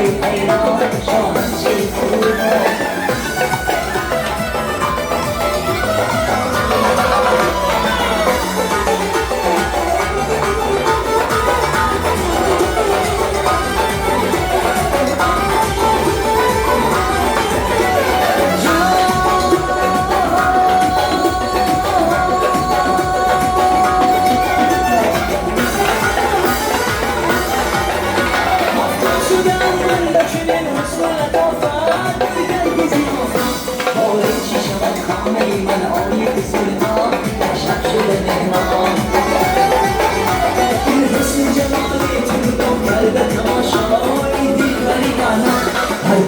حیران شاهد چه خوبه من آیه سلطان شب شده مهران این حسن جمالی تو رو کرده تماشایی دیگری کنم هر